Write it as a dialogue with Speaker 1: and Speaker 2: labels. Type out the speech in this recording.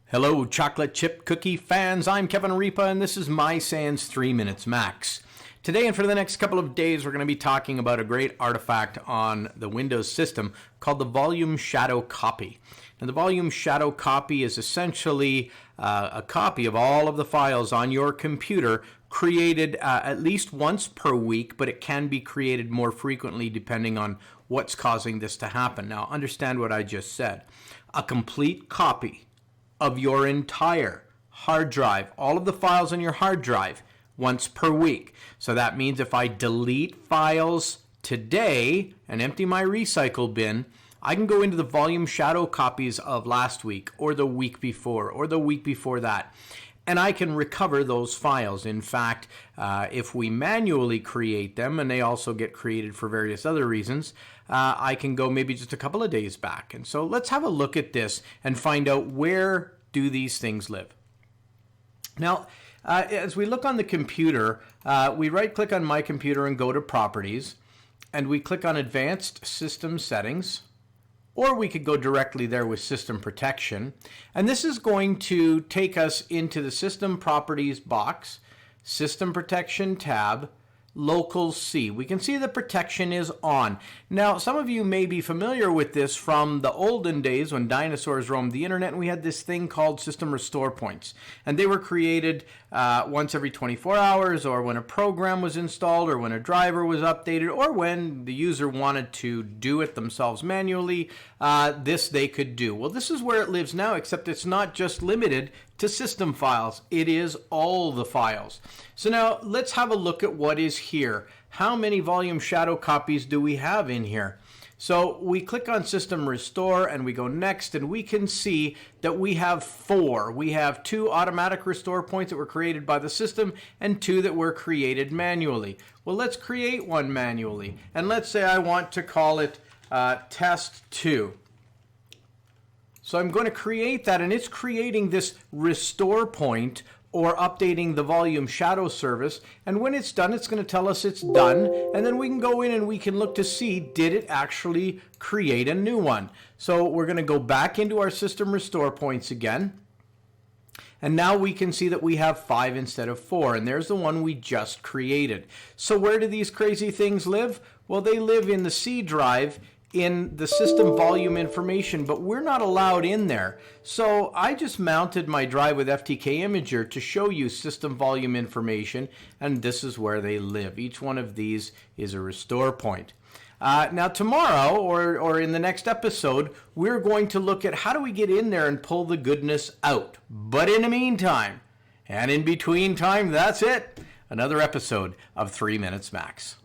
Speaker 1: Hello, chocolate chip cookie fans. I'm Kevin Ripa, and this is My Sans 3 Minutes Max. Today and for the next couple of days, we're going to be talking about a great artifact on the Windows system called the volume shadow copy. Now, the volume shadow copy is essentially a copy of all of the files on your computer created at least once per week, but it can be created more frequently depending on what's causing this to happen. Now, understand what I just said. A complete copy of your entire hard drive, all of the files on your hard drive, once per week. So that means if I delete files today and empty my recycle bin, I can go into the volume shadow copies of last week or the week before or the week before that, and I can recover those files. In fact, if we manually create them, and they also get created for various other reasons, I can go maybe just a couple of days back. And so let's have a look at this and find out where do these things live. Now, as we look on the computer, we right-click on my computer and go to Properties, and we click on Advanced System Settings, or we could go directly there with System Protection. And this is going to take us into the System Properties box, System Protection tab, Local C. We can see the protection is on. Now, some of you may be familiar with this from the olden days when dinosaurs roamed the internet, and we had this thing called system restore points. And they were created once every 24 hours, or when a program was installed, or when a driver was updated, or when the user wanted to do it themselves manually. This they could do. Well, this is where it lives now, except it's not just limited to system files. It is all the files. So now let's have a look at what is here. How many volume shadow copies do we have in here? So we click on System Restore and we go next, and we can see that we have 4. We have 2 automatic restore points that were created by the system and 2 that were created manually. Well, let's create one manually, and let's say I want to call it Test 2. So I'm going to create that, and it's creating this restore point or updating the volume shadow service. And when it's done, it's going to tell us it's done. And then we can go in and we can look to see, did it actually create a new one? So we're going to go back into our system restore points again. And now we can see that we have 5 instead of 4. And there's the one we just created. So where do these crazy things live? Well, they live in the C drive in the system volume information, but we're not allowed in there. So I just mounted my drive with FTK Imager to show you system volume information, and this is where they live. Each one of these is a restore point. Now tomorrow, or in the next episode, we're going to look at how do we get in there and pull the goodness out. But in the meantime, and in between time, that's it. Another episode of 3 Minutes Max.